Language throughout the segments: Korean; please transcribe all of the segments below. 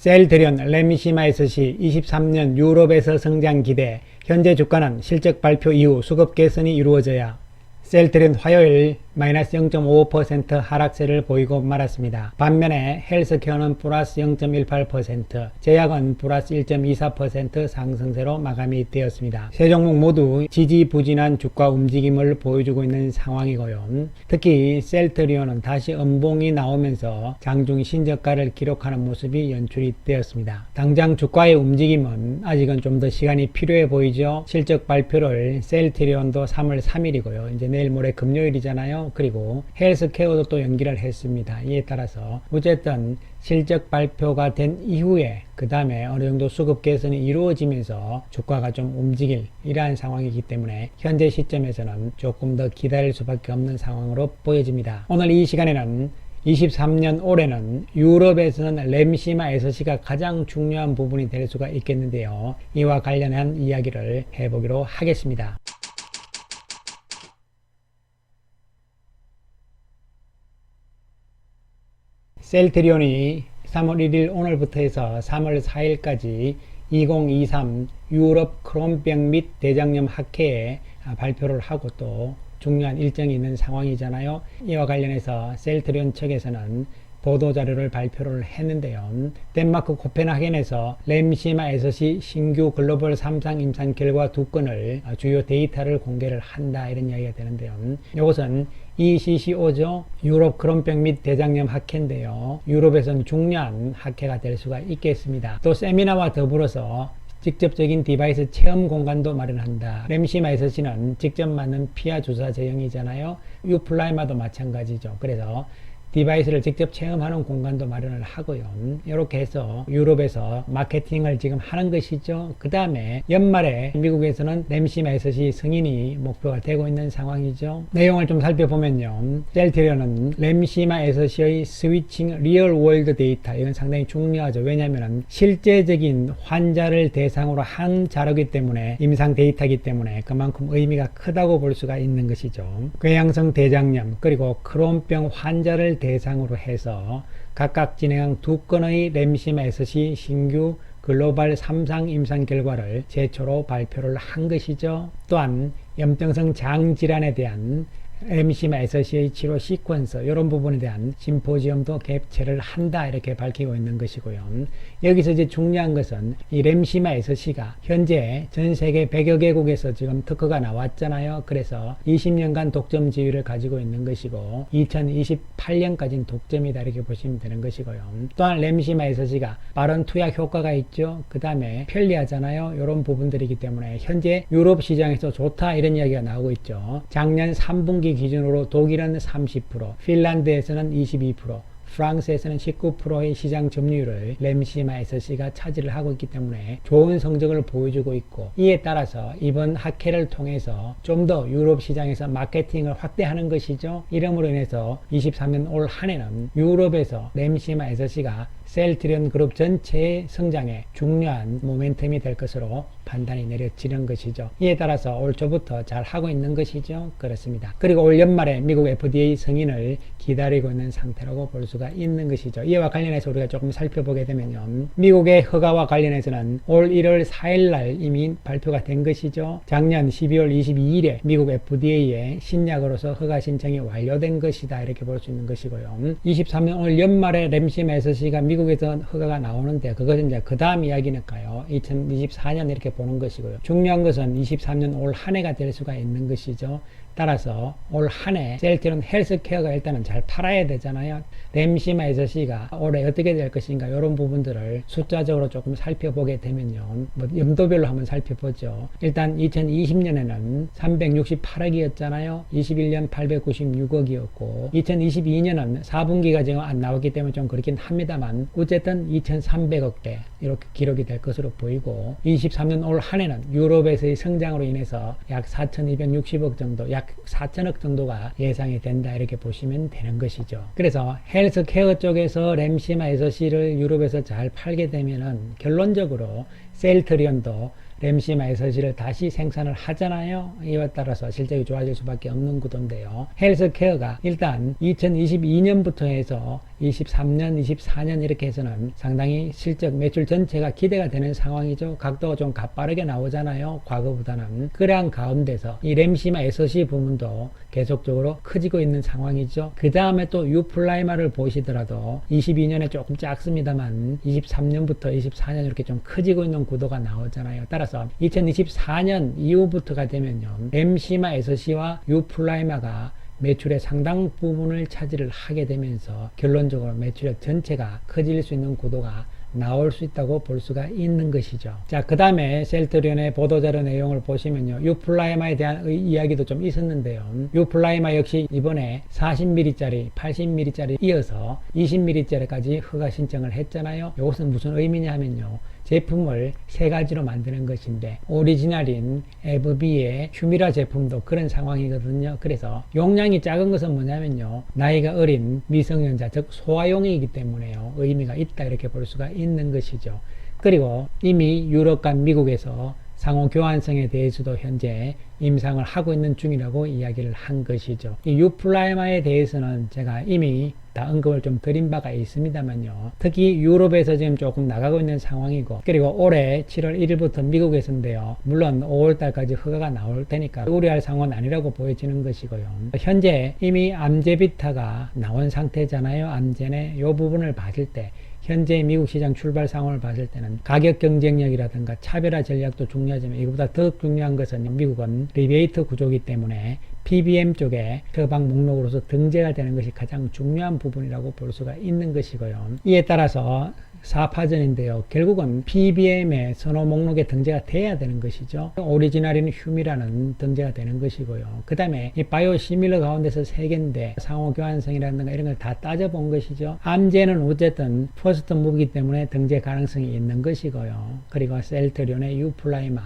셀트리온, 램시마 SC 23년 유럽에서 성장 기대. 현재 주가는 실적 발표 이후 수급 개선이 이루어져야 셀트리온 화요일 마이너스 0.55% 하락세를 보이고 말았습니다. 반면에 헬스케어는 플러스 0.18%, 제약은 플러스 1.24% 상승세로 마감이 되었습니다. 세 종목 모두 지지부진한 주가 움직임을 보여주고 있는 상황이고요. 특히 셀트리온은 다시 음봉이 나오면서 장중 신저가를 기록하는 모습이 연출이 되었습니다. 당장 주가의 움직임은 아직은 좀 더 시간이 필요해 보이죠. 실적 발표를 셀트리온도 3월 3일이고요. 이제 내일 모레 금요일이잖아요. 그리고 헬스케어도 또 연기를 했습니다. 이에 따라서 어쨌든 실적 발표가 된 이후에 그 다음에 어느 정도 수급 개선이 이루어지면서 주가가 좀 움직일 이러한 상황이기 때문에 현재 시점에서는 조금 더 기다릴 수밖에 없는 상황으로 보여집니다. 오늘 이 시간에는 23년 올해는 유럽에서는 램시마 SC가 가장 중요한 부분이 될 수가 있겠는데요. 이와 관련한 이야기를 해보기로 하겠습니다. 셀트리온이 3월 1일 오늘부터 해서 3월 4일까지 2023 유럽 크론병 및 대장염 학회에 발표를 하고 또 중요한 일정이 있는 상황이잖아요. 이와 관련해서 셀트리온 측에서는 보도자료를 발표를 했는데요. 덴마크 코펜하겐에서 램시마 SC 신규 글로벌 3상 임상 결과 2건을 주요 데이터를 공개를 한다 이런 이야기가 되는데요. 이것은 ECCO죠. 유럽 크론병 및 대장염 학회인데요. 유럽에서는 중요한 학회가 될 수가 있겠습니다. 또 세미나와 더불어서 직접적인 디바이스 체험 공간도 마련한다. 램시마 SC는 직접 맞는 피하 주사 제형이잖아요. 유플라이마도 마찬가지죠. 그래서 디바이스를 직접 체험하는 공간도 마련을 하고요. 이렇게 해서 유럽에서 마케팅을 지금 하는 것이죠. 그 다음에 연말에 미국에서는 램시마 SC 승인이 목표가 되고 있는 상황이죠. 내용을 좀 살펴보면요. 셀트리온은 램시마 SC의 스위칭 리얼 월드 데이터, 이건 상당히 중요하죠. 왜냐하면 실제적인 환자를 대상으로 한 자료이기 때문에 임상 데이터이기 때문에 그만큼 의미가 크다고 볼 수가 있는 것이죠. 궤양성 대장염 그리고 크론병 환자를 대상으로 해서 각각 진행한 2건의 램시마 SC 신규 글로벌 3상 임상 결과를 최초로 발표를 한 것이죠. 또한 염증성 장질환에 대한 램시마 SC의 치료 시퀀서 이런 부분에 대한 심포지엄도 개최를 한다 이렇게 밝히고 있는 것이고요. 여기서 이제 중요한 것은 이 램시마 SC가 현재 전 세계 100여 개국에서 지금 특허가 나왔잖아요. 그래서 20년간 독점 지위를 가지고 있는 것이고 2028년까지는 독점이다 이렇게 보시면 되는 것이고요. 또한 램시마 SC가 빠른 투약 효과가 있죠. 그 다음에 편리하잖아요. 이런 부분들이기 때문에 현재 유럽 시장에서 좋다 이런 이야기가 나오고 있죠. 작년 3분기 기준으로 독일은 30%, 핀란드에서는 22%, 프랑스에서는 19%의 시장 점유율을 램시마 SC가 차지를 하고 있기 때문에 좋은 성적을 보여주고 있고 이에 따라서 이번 학회를 통해서 좀 더 유럽 시장에서 마케팅을 확대하는 것이죠. 이름으로 인해서 23년 올 한 해는 유럽에서 램시마 SC가 셀트리온 그룹 전체의 성장에 중요한 모멘텀이 될 것으로 판단이 내려지는 것이죠. 이에 따라서 올 초부터 잘 하고 있는 것이죠. 그렇습니다. 그리고 올 연말에 미국 FDA 승인을 기다리고 있는 상태라고 볼 수가 있는 것이죠. 이와 관련해서 우리가 조금 살펴보게 되면요. 미국의 허가와 관련해서는 올 1월 4일 날 이미 발표가 된 것이죠. 작년 12월 22일에 미국 FDA에 신약으로서 허가 신청이 완료된 것이다 이렇게 볼 수 있는 것이고요. 23년 올 연말에 램시마 SC가 미국에서 허가가 나오는데 그것은 이제 그 다음 이야기니까요. 2024년 이렇게 보는 것이고요. 중요한 것은 23년 올 한 해가 될 수가 있는 것이죠. 따라서 올 한 해 셀트리온 헬스케어가 일단은 잘 팔아야 되잖아요. 램시마 SC가 올해 어떻게 될 것인가 이런 부분들을 숫자적으로 조금 살펴보게 되면요. 뭐 염도별로 한번 살펴보죠. 일단 2020년에는 368억이었잖아요. 21년 896억이었고 2022년은 4분기가 지금 안 나왔기 때문에 좀 그렇긴 합니다만 어쨌든 2300억대 이렇게 기록이 될 것으로 보이고 23년 올 한 해는 유럽에서의 성장으로 인해서 약 4260억 정도 약 4천억 정도가 예상이 된다 이렇게 보시면 되는 것이죠. 그래서 헬스케어 쪽에서 램시마 SC를 유럽에서 잘 팔게 되면은 결론적으로 셀트리온도 램시마 SC를 다시 생산을 하잖아요. 이와 따라서 실적이 좋아질 수밖에 없는 구도인데요. 헬스케어가 일단 2022년부터 해서 23년, 24년 이렇게 해서는 상당히 실적 매출 전체가 기대가 되는 상황이죠. 각도가 좀 가빠르게 나오잖아요. 과거보다는. 그러한 가운데서 이 램시마 SC 부문도 계속적으로 커지고 있는 상황이죠. 그 다음에 또 유플라이마를 보시더라도 22년에 조금 작습니다만 23년부터 24년 이렇게 좀 커지고 있는 구도가 나오잖아요. 따라서 2024년 이후부터가 되면요. 램시마 SC와 유플라이마가 매출의 상당 부분을 차지를 하게 되면서 결론적으로 매출의 전체가 커질 수 있는 구도가 나올 수 있다고 볼 수가 있는 것이죠. 자, 그 다음에 셀트리온의 보도자료 내용을 보시면요. 유플라이마에 대한 이야기도 좀 있었는데요. 유플라이마 역시 이번에 40mm짜리, 80mm짜리 이어서 20mm짜리까지 허가 신청을 했잖아요. 이것은 무슨 의미냐 하면요. 제품을 세 가지로 만드는 것인데 오리지널인 에브비의 휴미라 제품도 그런 상황이거든요. 그래서 용량이 작은 것은 뭐냐면요. 나이가 어린 미성년자 즉 소아용이기 때문에요. 의미가 있다 이렇게 볼 수가 있는 것이죠. 그리고 이미 유럽과 미국에서 상호 교환성에 대해서도 현재 임상을 하고 있는 중이라고 이야기를 한 것이죠. 이 유플라이마에 대해서는 제가 이미 다 언급을 좀 드린 바가 있습니다만요. 특히 유럽에서 지금 조금 나가고 있는 상황이고 그리고 올해 7월 1일부터 미국에서인데요. 물론 5월달까지 허가가 나올 테니까 우려할 상황은 아니라고 보여지는 것이고요. 현재 이미 암제비타가 나온 상태잖아요. 암제네 이 부분을 봤을 때 현재 미국 시장 출발 상황을 봤을 때는 가격 경쟁력이라든가 차별화 전략도 중요하지만 이거보다 더 중요한 것은 미국은 리베이트 구조이기 때문에 PBM 쪽에 처방 목록으로서 등재가 되는 것이 가장 중요한 부분이라고 볼 수가 있는 것이고요. 이에 따라서 사파전인데요. 결국은 PBM의 선호 목록에 등재가 돼야 되는 것이죠. 오리지널인 휴미라는 등재가 되는 것이고요. 그 다음에 이 바이오시밀러 가운데서 3개인데 상호 교환성이라든가 이런 걸 다 따져본 것이죠. 암제는 어쨌든 퍼스트 무브이기 때문에 등재 가능성이 있는 것이고요. 그리고 셀트리온의 유플라이마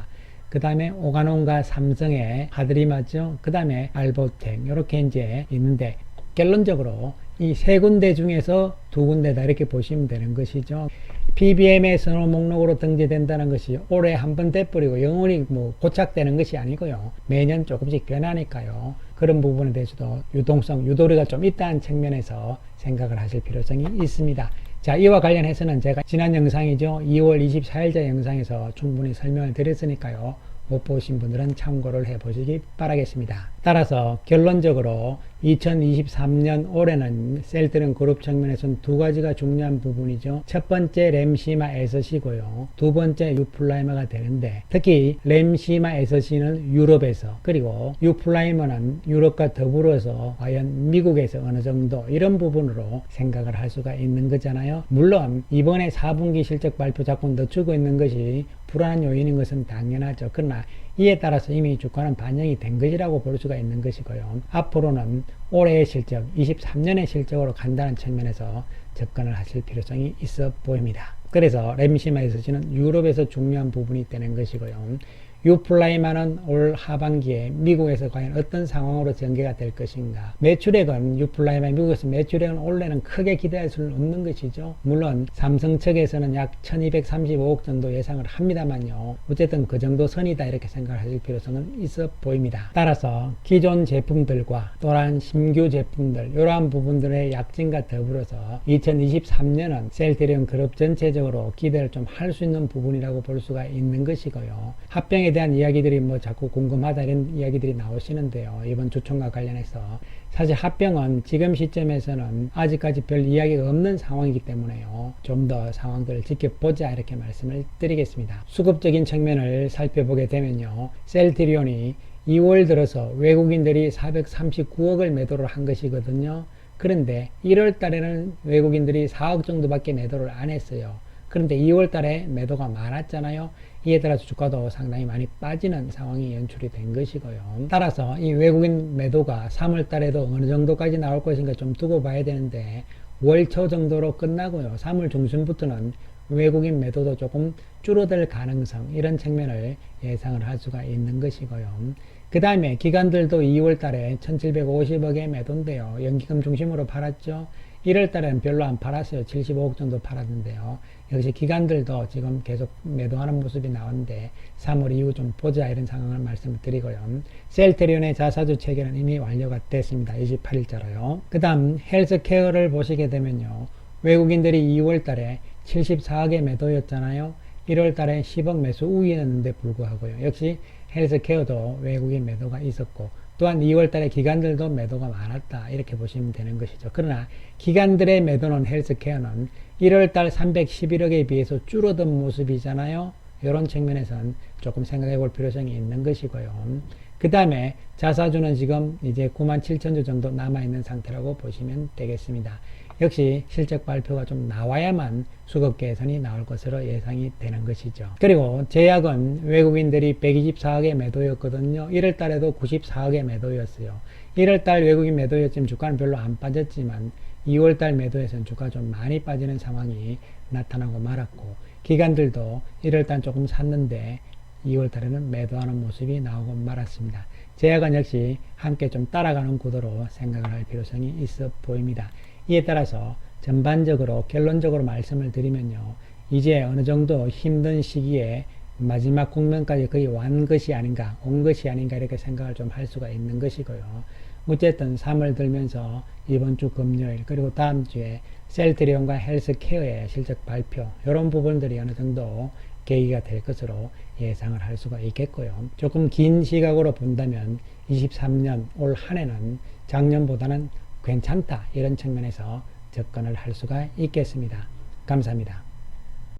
그 다음에 오가논과 삼성의 하드리마죠. 그 다음에 알보텍 이렇게 이제 있는데 결론적으로 이 세 군데 중에서 두 군데다 이렇게 보시면 되는 것이죠. PBM의 선호 목록으로 등재된다는 것이 올해 한 번 돼버리고 영원히 뭐 고착되는 것이 아니고요. 매년 조금씩 변하니까요. 그런 부분에 대해서도 유동성, 유도리가 좀 있다는 측면에서 생각을 하실 필요성이 있습니다. 자, 이와 관련해서는 제가 지난 영상이죠. 2월 24일자 영상에서 충분히 설명을 드렸으니까요. 못 보신 분들은 참고를 해 보시기 바라겠습니다. 따라서 결론적으로 2023년 올해는 셀트리온 그룹 측면에서는 두 가지가 중요한 부분이죠. 첫 번째 램시마 SC고요. 두 번째 유플라이마가 되는데 특히 램시마 SC는 유럽에서 그리고 유플라이마는 유럽과 더불어서 과연 미국에서 어느 정도 이런 부분으로 생각을 할 수가 있는 거잖아요. 물론 이번에 4분기 실적 발표 자꾸 늦추고 있는 것이 불안한 요인인 것은 당연하죠. 그러나 이에 따라서 이미 주가는 반영이 된 것이라고 볼 수가 있는 것이고요. 앞으로는 올해의 실적, 23년의 실적으로 간다는 측면에서 접근을 하실 필요성이 있어 보입니다. 그래서 램시마 SC는 유럽에서 중요한 부분이 되는 것이고요. 유플라이마는 올 하반기에 미국에서 과연 어떤 상황으로 전개가 될 것인가. 매출액은 유플라이마 미국에서 매출액은 올해는 크게 기대할 수는 없는 것이죠. 물론 삼성 측에서는 약 1235억 정도 예상을 합니다만요. 어쨌든 그 정도 선이다 이렇게 생각하실 필요성은 있어 보입니다. 따라서 기존 제품들과 또한 신규 제품들 이러한 부분들의 약진과 더불어서 2023년은 셀트리온 그룹 전체적으로 기대를 좀 할 수 있는 부분이라고 볼 수가 있는 것이고요. 합병에 대한 이야기들이 뭐 자꾸 궁금하다 이런 이야기들이 나오시는데요. 이번 주총과 관련해서 사실 합병은 지금 시점에서는 아직까지 별 이야기가 없는 상황이기 때문에요. 좀 더 상황들을 지켜보자 이렇게 말씀을 드리겠습니다. 수급적인 측면을 살펴보게 되면요. 셀트리온이 2월 들어서 외국인들이 439억을 매도를 한 것이거든요. 그런데 1월 달에는 외국인들이 4억 정도밖에 매도를 안 했어요. 그런데 2월 달에 매도가 많았잖아요. 이에 따라서 주가도 상당히 많이 빠지는 상황이 연출이 된 것이고요. 따라서 이 외국인 매도가 3월 달에도 어느 정도까지 나올 것인가 좀 두고 봐야 되는데 월 초 정도로 끝나고요. 3월 중순부터는 외국인 매도도 조금 줄어들 가능성 이런 측면을 예상을 할 수가 있는 것이고요. 그 다음에 기관들도 2월 달에 1750억의 매도인데요. 연기금 중심으로 팔았죠. 1월 달에는 별로 안 팔았어요. 75억 정도 팔았는데요. 역시 기관들도 지금 계속 매도하는 모습이 나오는데 3월 이후 좀 보자 이런 상황을 말씀을 드리고요. 셀트리온의 자사주 체결은 이미 완료가 됐습니다. 28일자로요. 그 다음 헬스케어를 보시게 되면요. 외국인들이 2월 달에 74억의 매도였잖아요. 1월 달에 10억 매수 우위였는데 불구하고요. 역시 헬스케어도 외국인 매도가 있었고 또한 2월 달에 기관들도 매도가 많았다 이렇게 보시면 되는 것이죠. 그러나 기관들의 매도는 헬스케어는 1월 달 311억에 비해서 줄어든 모습이잖아요. 이런 측면에서는 조금 생각해 볼 필요성이 있는 것이고요. 그 다음에 자사주는 지금 이제 97,000주 정도 남아있는 상태라고 보시면 되겠습니다. 역시 실적 발표가 좀 나와야만 수급 개선이 나올 것으로 예상이 되는 것이죠. 그리고 제약은 외국인들이 124억의 매도였거든요. 1월 달에도 94억의 매도였어요. 1월 달 외국인 매도였지만 주가는 별로 안 빠졌지만 2월 달 매도에서는 주가가 좀 많이 빠지는 상황이 나타나고 말았고 기관들도 1월 달 조금 샀는데 2월 달에는 매도하는 모습이 나오고 말았습니다. 제약은 역시 함께 좀 따라가는 구도로 생각을 할 필요성이 있어 보입니다. 이에 따라서 전반적으로 결론적으로 말씀을 드리면요. 이제 어느 정도 힘든 시기에 마지막 국면까지 거의 온 것이 아닌가 이렇게 생각을 좀 할 수가 있는 것이고요. 어쨌든 3월 들면서 이번 주 금요일 그리고 다음 주에 셀트리온과 헬스케어의 실적 발표 이런 부분들이 어느 정도 계기가 될 것으로 예상을 할 수가 있겠고요. 조금 긴 시각으로 본다면 23년 올 한 해는 작년보다는 괜찮다 이런 측면에서 접근을 할 수가 있겠습니다. 감사합니다.